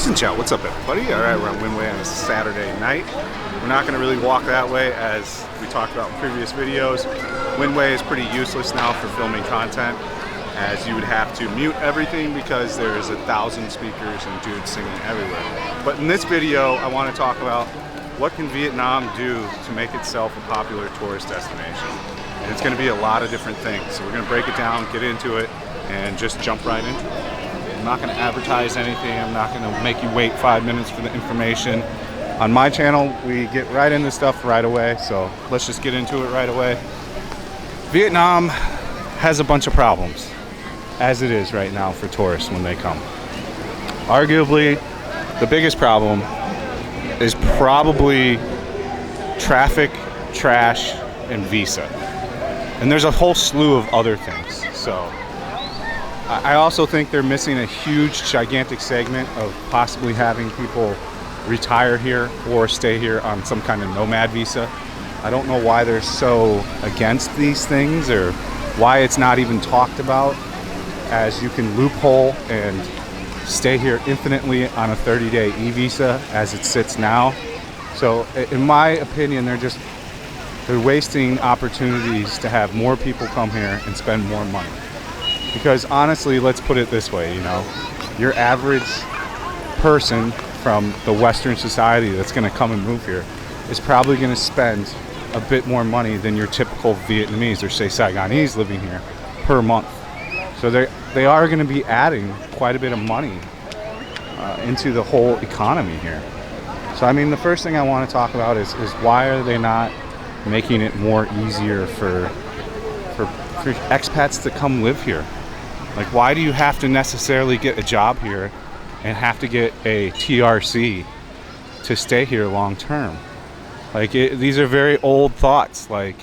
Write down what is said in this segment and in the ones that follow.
Xin chào, what's up everybody? Alright, we're on Winway on a Saturday night. We're not going to really walk that way as we talked about in previous videos. Winway is pretty useless now for filming content, as you would have to mute everything because there's 1,000 speakers and dudes singing everywhere. But in this video, I want to talk about what can Vietnam do to make itself a popular tourist destination. And it's going to be a lot of different things. So we're going to break it down, get into it, and just jump right into it. I'm not going to advertise anything. I'm not going to make you wait 5 minutes for the information. On my channel, we get right into stuff right away. So let's just get into it right away. Vietnam has a bunch of problems, as it is right now for tourists when they come. Arguably, the biggest problem is probably traffic, trash, and visa. And there's a whole slew of other things. So I also think they're missing a huge, gigantic segment of possibly having people retire here or stay here on some kind of nomad visa. I don't know why they're so against these things or why it's not even talked about, as you can loophole and stay here infinitely on a 30-day e-visa as it sits now. So in my opinion, they're wasting opportunities to have more people come here and spend more money. Because honestly, let's put it this way, your average person from the Western society that's going to come and move here is probably going to spend a bit more money than your typical Vietnamese or say Saigonese living here per month. So they are going to be adding quite a bit of money into the whole economy here. So I mean, the first thing I want to talk about is why are they not making it more easier for expats to come live here? Like, why do you have to necessarily get a job here and have to get a TRC to stay here long term? Like, these are very old thoughts. Like,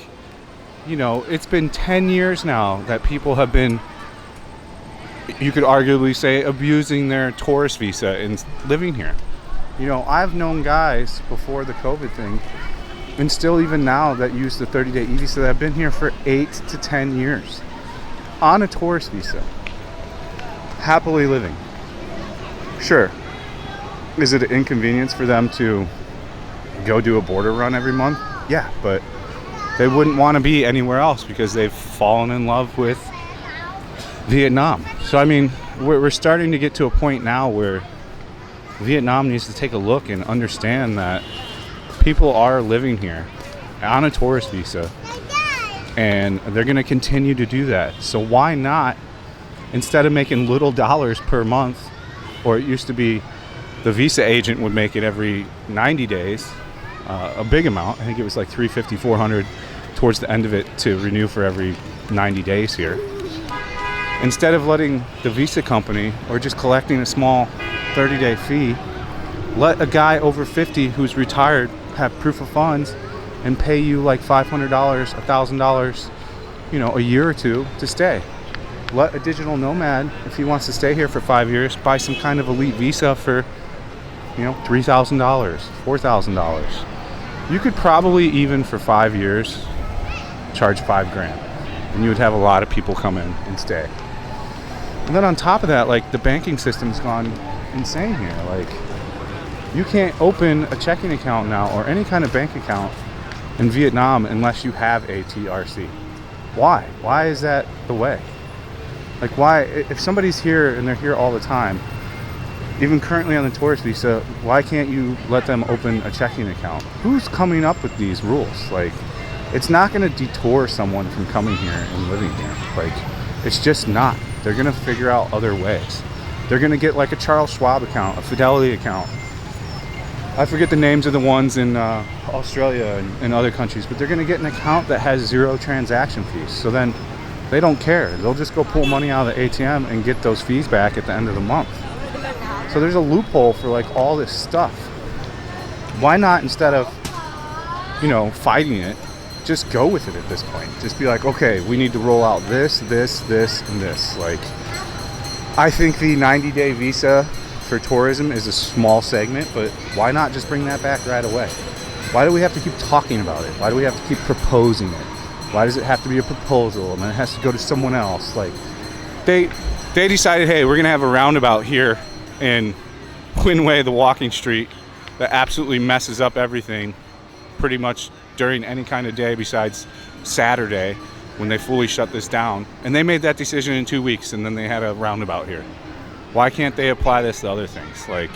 it's been 10 years now that people have been, you could arguably say, abusing their tourist visa and living here. I've known guys before the COVID thing, and still even now, that use the 30-day e-visa that have been here for 8 to 10 years on a tourist visa, happily living. Sure, is it an inconvenience for them to go do a border run every month? Yeah, but they wouldn't want to be anywhere else because they've fallen in love with Vietnam. So I mean, we're starting to get to a point now where Vietnam needs to take a look and understand that people are living here on a tourist visa, and they're going to continue to do that. So why not, instead of making little dollars per month, or it used to be the visa agent would make it every 90 days, a big amount, I think it was like $350, $400 towards the end of it to renew for every 90 days here. Instead of letting the visa company, or just collecting a small 30-day fee, let a guy over 50 who's retired have proof of funds and pay you like $500, $1,000, a year or two to stay. Let a digital nomad, if he wants to stay here for 5 years, buy some kind of elite visa for, $3,000, $4,000. You could probably, even for 5 years, charge $5,000, and you would have a lot of people come in and stay. And then on top of that, like, the banking system's gone insane here. Like, you can't open a checking account now or any kind of bank account in Vietnam unless you have a TRC. Why? Why is that the way? Like, why, if somebody's here and they're here all the time, even currently on the tourist visa, why can't you let them open a checking account? Who's coming up with these rules? Like, it's not going to deter someone from coming here and living here. Like, it's just not. They're going to figure out other ways. They're going to get like a Charles Schwab account, a Fidelity account. I forget the names of the ones in Australia and other countries, but they're going to get an account that has 0 transaction fees. So then they don't care. They'll just go pull money out of the ATM and get those fees back at the end of the month. So there's a loophole for like all this stuff. Why not, instead of, fighting it, just go with it at this point? Just be like, okay, we need to roll out this, and this. Like, I think the 90-day visa for tourism is a small segment, but why not just bring that back right away? Why do we have to keep talking about it? Why do we have to keep proposing it? Why does it have to be a proposal and then it has to go to someone else? Like, they decided, hey, we're gonna have a roundabout here in Winway, the walking street that absolutely messes up everything pretty much during any kind of day besides Saturday when they fully shut this down. And they made that decision in 2 weeks, and then they had a roundabout here. Why can't they apply this to other things? Like,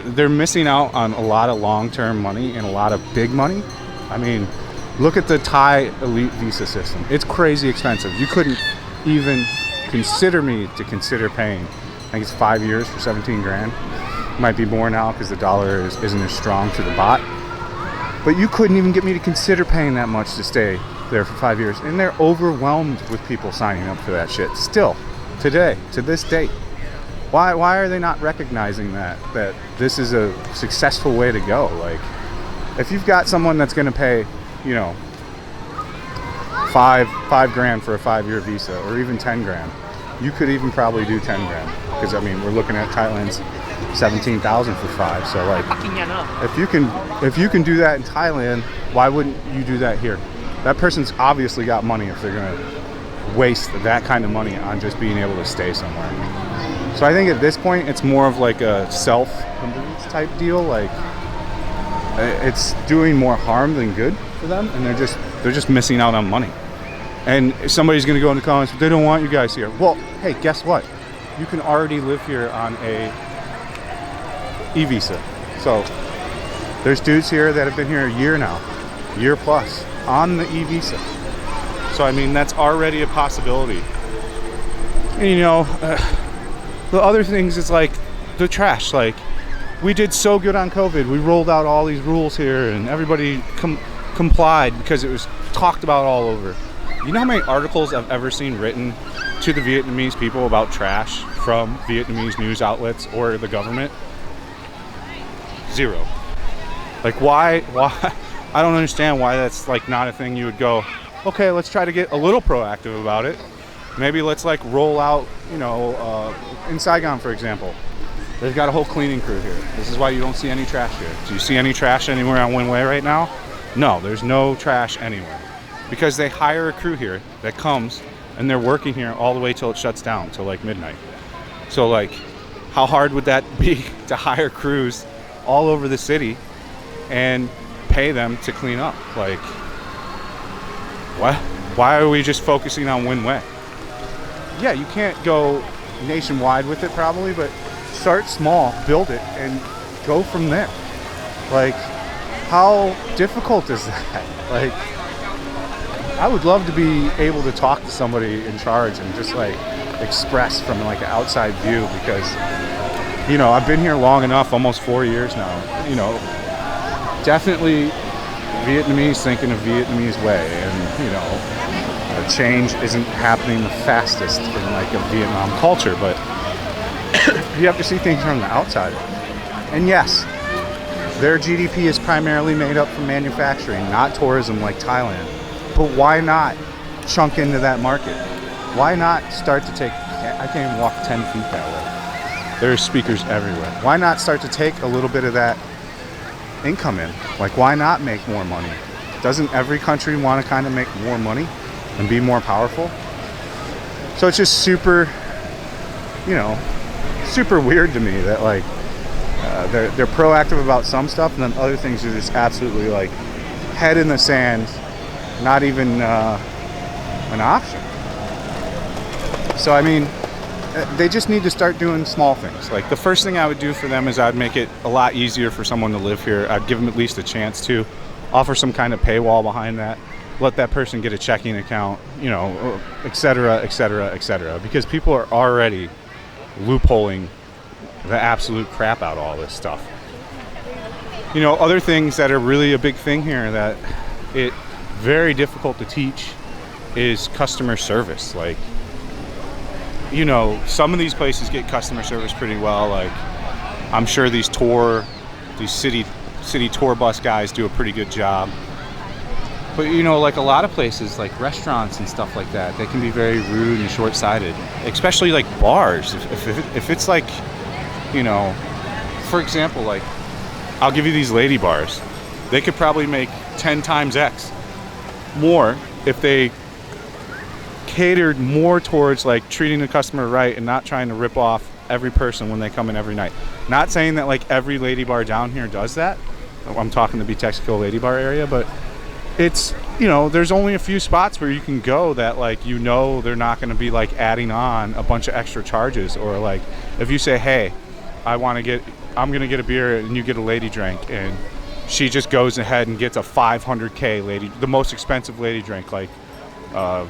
they're missing out on a lot of long-term money and a lot of big money. I mean, look at the Thai elite visa system. It's crazy expensive. You couldn't even consider me to consider paying. I think it's 5 years for 17 grand. Might be more now because the dollar isn't as strong to the baht. But you couldn't even get me to consider paying that much to stay there for 5 years. And they're overwhelmed with people signing up for that shit still, today, to this date. Why are they not recognizing that this is a successful way to go? Like, if you've got someone that's going to pay, you know, five grand for a 5-year visa, or even 10 grand, you could even probably do 10 grand. Because, I mean, we're looking at Thailand's 17,000 for 5. So, like, if you can do that in Thailand, why wouldn't you do that here? That person's obviously got money if they're going to waste that kind of money on just being able to stay somewhere. So I think at this point, it's more of like a self-hindrance type deal. Like, it's doing more harm than good for them, and they're just missing out on money. And somebody's going to go in the comments, they don't want you guys here. Well, hey, guess what? You can already live here on a e-visa. So there's dudes here that have been here a year now, year plus, on the e-visa. So I mean, that's already a possibility. And you know, the other things is like the trash. Like, we did so good on COVID. We rolled out all these rules here, and everybody complied because it was talked about all over. You know how many articles I've ever seen written to the Vietnamese people about trash from Vietnamese news outlets or the government? Zero. Like, why? I don't understand why that's like not a thing you would go, okay, let's try to get a little proactive about it. Maybe let's like roll out, you know, in Saigon, for example, they've got a whole cleaning crew here. This is why you don't see any trash here. Do you see any trash anywhere on Winway right now? No, there's no trash anywhere. Because they hire a crew here that comes and they're working here all the way till it shuts down, till like midnight. So like, how hard would that be to hire crews all over the city and pay them to clean up? Like, what? Why are we just focusing on Winway? Yeah, you can't go nationwide with it probably, but start small, build it, and go from there. Like, how difficult is that? Like, I would love to be able to talk to somebody in charge and just like express from like an outside view, because, you know, I've been here long enough, almost 4 years now, you know, definitely Vietnamese think in a Vietnamese way, and, you know, change isn't happening the fastest in like a Vietnam culture, but you have to see things from the outside. And yes, their GDP is primarily made up from manufacturing, not tourism like Thailand. But why not chunk into that market? Why not start to take, I can't even walk 10 feet that way. There's speakers everywhere. Why not start to take a little bit of that income in? Like, why not make more money? Doesn't every country want to kind of make more money and be more powerful? So it's just super, you know, super weird to me that like they're proactive about some stuff, and then other things are just absolutely like head in the sand, not even an option. So I mean, they just need to start doing small things. Like, the first thing I would do for them is I'd make it a lot easier for someone to live here. I'd give them at least a chance to offer some kind of paywall behind that. Let that person get a checking account, you know, et cetera, et cetera, et cetera. Because people are already loopholing the absolute crap out of all this stuff. You know, other things that are really a big thing here that it's very difficult to teach is customer service. Like, you know, some of these places get customer service pretty well. Like, I'm sure these city tour bus guys do a pretty good job. But, you know, like a lot of places, like restaurants and stuff like that, they can be very rude and short-sighted. Especially like bars. If it's like, you know, for example, like, I'll give you these lady bars. They could probably make 10 times X more if they catered more towards like treating the customer right and not trying to rip off every person when they come in every night. Not saying that like every lady bar down here does that. I'm talking the Beat Texaco lady bar area, but it's, you know, there's only a few spots where you can go that like, you know, they're not going to be like adding on a bunch of extra charges. Or like if you say, hey, I'm going to get a beer and you get a lady drink, and she just goes ahead and gets a 500K lady, the most expensive lady drink, like a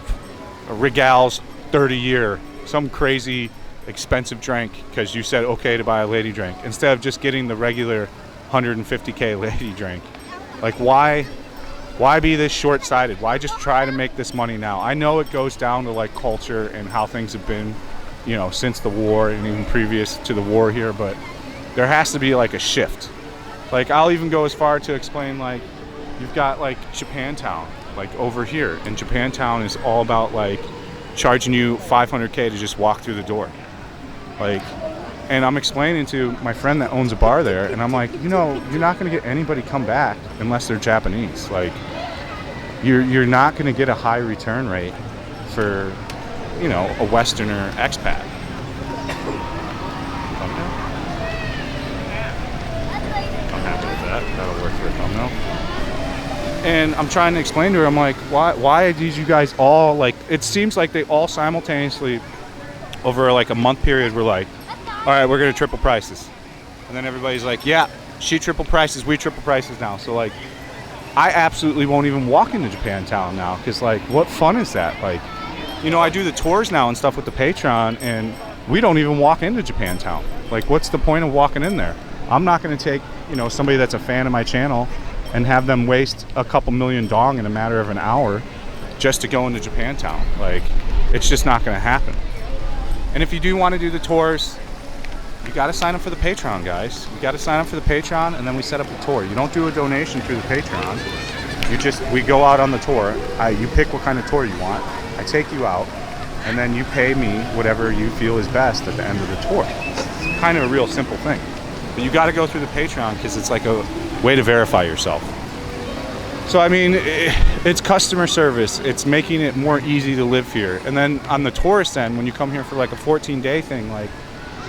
Regal's 30-year, some crazy expensive drink because you said okay to buy a lady drink, instead of just getting the regular 150K lady drink. Like why be this short-sighted? Why just try to make this money now? I know it goes down to like culture and how things have been, you know, since the war and even previous to the war here, but there has to be like a shift. Like I'll even go as far to explain, like you've got like Japantown, like over here, and Japantown is all about like charging you 500K to just walk through the door. Like, and I'm explaining to my friend that owns a bar there, and I'm like, you know, you're not going to get anybody come back unless they're Japanese. Like, you're not going to get a high return rate for, you know, a Westerner expat. I'm happy with that. That'll work for a thumbnail. And I'm trying to explain to her, I'm like, why did you guys all, like, it seems like they all simultaneously, over like a month period, were like, all right, we're going to triple prices. And then everybody's like, yeah, she triple prices, we triple prices now. So like, I absolutely won't even walk into Japantown now, because like, what fun is that? Like, you know, I do the tours now and stuff with the Patreon, and we don't even walk into Japantown. Like, what's the point of walking in there? I'm not going to take, you know, somebody that's a fan of my channel and have them waste a couple million dong in a matter of an hour just to go into Japantown. Like, it's just not going to happen. And if you do want to do the tours, you got to sign up for the Patreon, guys. You got to sign up for the Patreon, and then we set up a tour. You don't do a donation through the Patreon. We go out on the tour. You pick what kind of tour you want. I take you out, and then you pay me whatever you feel is best at the end of the tour. It's kind of a real simple thing. But you got to go through the Patreon because it's like a way to verify yourself. So I mean, it's customer service. It's making it more easy to live here. And then on the tourist end, when you come here for like a 14-day thing, like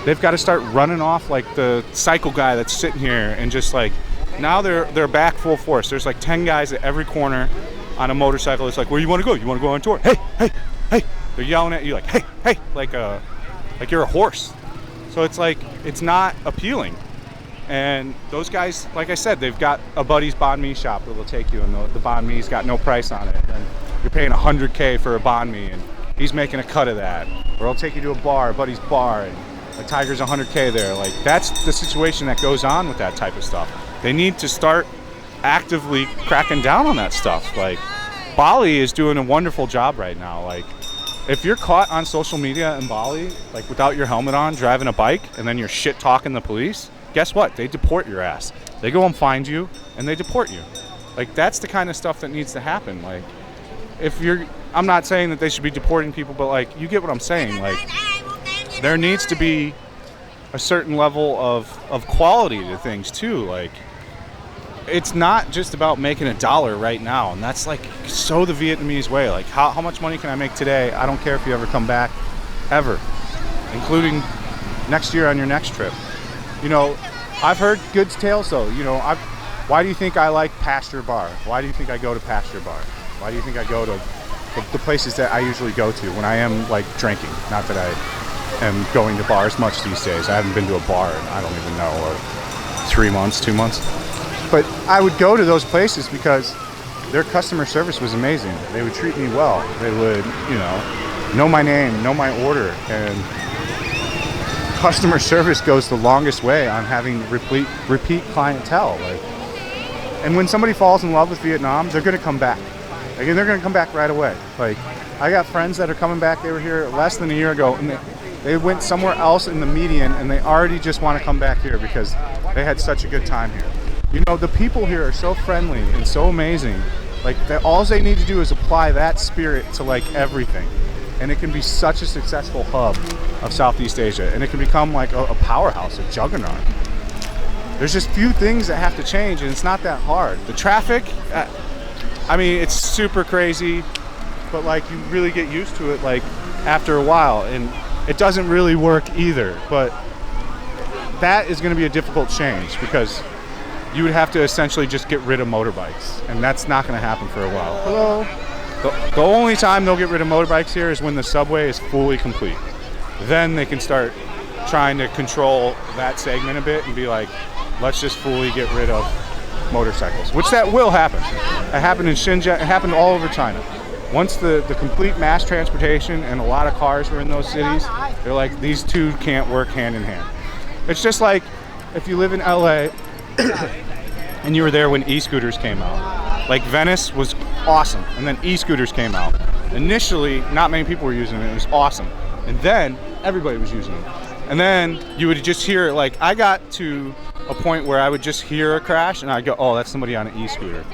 they've got to start running off like the cycle guy that's sitting here, and just like now they're back full force. There's like 10 guys at every corner on a motorcycle. It's like, where you want to go? You want to go on tour? Hey, hey, hey! They're yelling at you like, hey, hey, like you're a horse. So it's like, it's not appealing. And those guys, like I said, they've got a buddy's banh mi shop where they'll take you, and the banh mi's got no price on it. And you're paying 100K for a banh mi, and he's making a cut of that. Or he'll take you to a bar, a buddy's bar, and a Tiger's 100K there. Like, that's the situation that goes on with that type of stuff. They need to start actively cracking down on that stuff. Like, Bali is doing a wonderful job right now. Like, if you're caught on social media in Bali, like without your helmet on, driving a bike, and then you're shit talking the police, guess what? They deport your ass. They go and find you, and they deport you. Like, that's the kind of stuff that needs to happen. Like, I'm not saying that they should be deporting people, but like, you get what I'm saying. Like, there needs to be a certain level of quality to things too. Like, it's not just about making $1 right now, and that's like so the Vietnamese way. Like, how much money can I make today? I don't care if you ever come back, ever, including next year on your next trip. You know, I've heard good tales though. You know, why do you think I like Pasture Bar? Why do you think I go to Pasture Bar? Why do you think I go to the places that I usually go to when I am like drinking? Not that I am going to bars much these days. I haven't been to a bar in, I don't even know, 3 months, 2 months. But I would go to those places because their customer service was amazing. They would treat me well. They would, you know my name, know my order, and customer service goes the longest way on having repeat clientele. Like, and when somebody falls in love with Vietnam, they're gonna come back. Like, and they're gonna come back right away. Like, I got friends that are coming back. They were here less than a year ago, and they went somewhere else in the median, and they already just want to come back here because they had such a good time here. You know, the people here are so friendly and so amazing. Like, all they need to do is apply that spirit to like everything, and it can be such a successful hub of Southeast Asia, and it can become like a powerhouse, a juggernaut. There's just few things that have to change, and it's not that hard. The traffic, I mean, it's super crazy, but like, you really get used to it like after a while. And it doesn't really work either. But that is going to be a difficult change because you would have to essentially just get rid of motorbikes, and that's not going to happen for a while. Hello. The only time they'll get rid of motorbikes here is when the subway is fully complete. Then they can start trying to control that segment a bit and be like, let's just fully get rid of motorcycles, which that will happen. It happened in Xinjiang, it happened all over China. Once the complete mass transportation and a lot of cars were in those cities, they're like, these two can't work hand in hand. It's just like if you live in LA and you were there when e-scooters came out. Like Venice was awesome, and then e-scooters came out. Initially, not many people were using it, it was awesome. And then everybody was using it. And then you would just hear, like, I got to a point where I would just hear a crash and I'd go, oh, that's somebody on an e-scooter.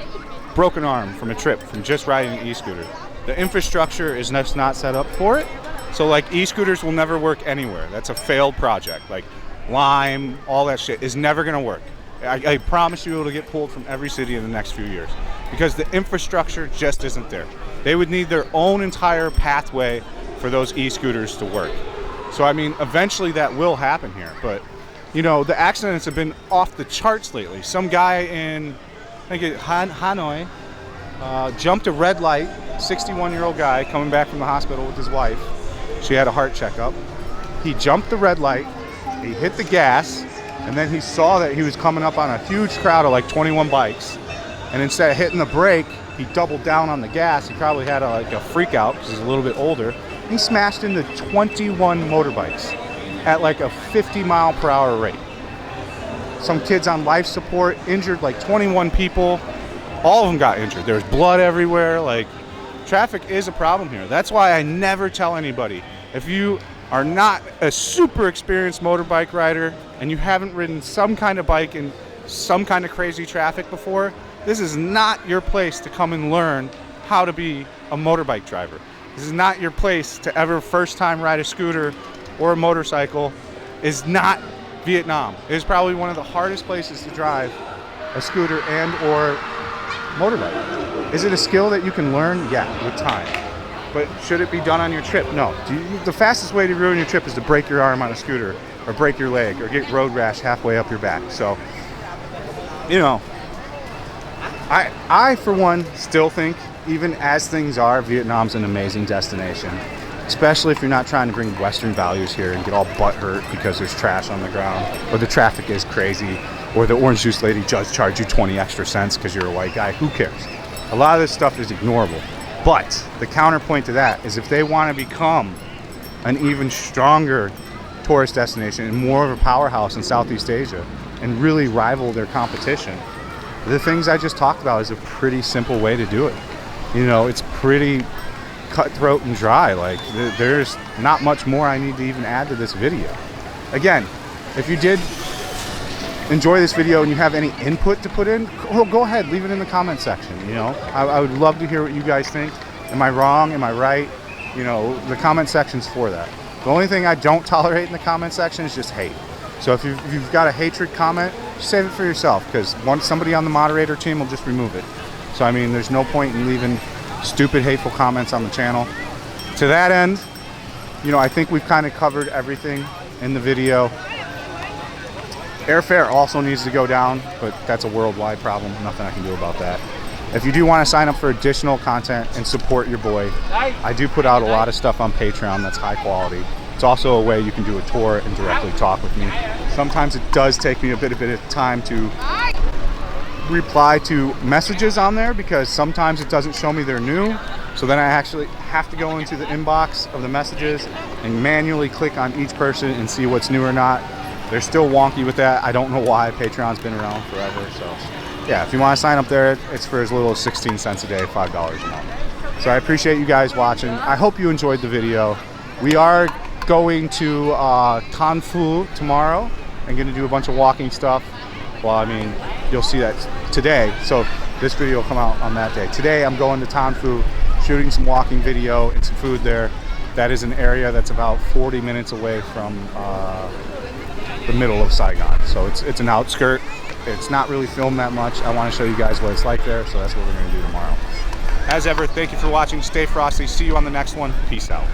Broken arm from a trip from just riding an e-scooter. The infrastructure is just not set up for it. So like e-scooters will never work anywhere. That's a failed project. Like Lime, all that shit is never gonna work. I promise you it'll get pulled from every city in the next few years because the infrastructure just isn't there. They would need their own entire pathway for those e-scooters to work. So I mean, eventually that will happen here, but you know, the accidents have been off the charts lately. Some guy in, I think Hanoi, jumped a red light, 61-year-old guy coming back from the hospital with his wife. She had a heart checkup. He jumped the red light, he hit the gas, and then he saw that he was coming up on a huge crowd of like 21 bikes. And instead of hitting the brake, he doubled down on the gas. He probably had like a freak out because he's a little bit older. He smashed into 21 motorbikes at like a 50-mile-per-hour rate. Some kids on life support, injured like 21 people. All of them got injured. There's blood everywhere. Like, traffic is a problem here. That's why I never tell anybody, if you are not a super experienced motorbike rider and you haven't ridden some kind of bike in some kind of crazy traffic before, this is not your place to come and learn how to be a motorbike driver. This is not your place to ever first time ride a scooter or a motorcycle. Is not Vietnam. It is probably one of the hardest places to drive a scooter and or motorbike. Is it a skill that you can learn? Yeah, with time. But should it be done on your trip? No. The fastest way to ruin your trip is to break your arm on a scooter or break your leg or get road rash halfway up your back. So, you know, I for one still think, even as things are, Vietnam's an amazing destination. Especially if you're not trying to bring Western values here and get all butthurt because there's trash on the ground, or the traffic is crazy, or the orange juice lady just charge you 20 extra cents because you're a white guy. Who cares? A lot of this stuff is ignorable. But the counterpoint to that is if they want to become an even stronger tourist destination and more of a powerhouse in Southeast Asia and really rival their competition, the things I just talked about is a pretty simple way to do it. You know, it's pretty cutthroat and dry. Like, there's not much more I need to even add to this video. Again, if you did enjoy this video and you have any input to put in, go ahead, leave it in the comment section. You know, I would love to hear what you guys think. Am I wrong? Am I right? You know, the comment section's for that. The only thing I don't tolerate in the comment section is just hate. So if you've got a hatred comment, just save it for yourself, because once somebody on the moderator team will just remove it. So I mean, there's no point in leaving stupid, hateful comments on the channel. To that end, you know, I think we've kind of covered everything in the video. Airfare also needs to go down, but that's a worldwide problem. Nothing I can do about that. If you do want to sign up for additional content and support your boy, I do put out a lot of stuff on Patreon that's high quality. It's also a way you can do a tour and directly talk with me. Sometimes it does take me a bit of time to reply to messages on there because sometimes it doesn't show me they're new. So then I actually have to go into the inbox of the messages and manually click on each person and see what's new or not. They're still wonky with that. I don't know why. Patreon's been around forever. So yeah, if you want to sign up there, it's for as little as 16 cents a day, $5 a month. So I appreciate you guys watching. I hope you enjoyed the video. We are going to Tan Phu tomorrow and going to do a bunch of walking stuff. Well, I mean, you'll see that today. So this video will come out on that day. Today I'm going to Tan Phu, shooting some walking video and some food there. That is an area that's about 40 minutes away from the middle of Saigon. So it's an outskirt. It's not really filmed that much. I want to show you guys what it's like there, so that's what we're going to do tomorrow. As ever, thank you for watching. Stay frosty. See you on the next one. Peace out.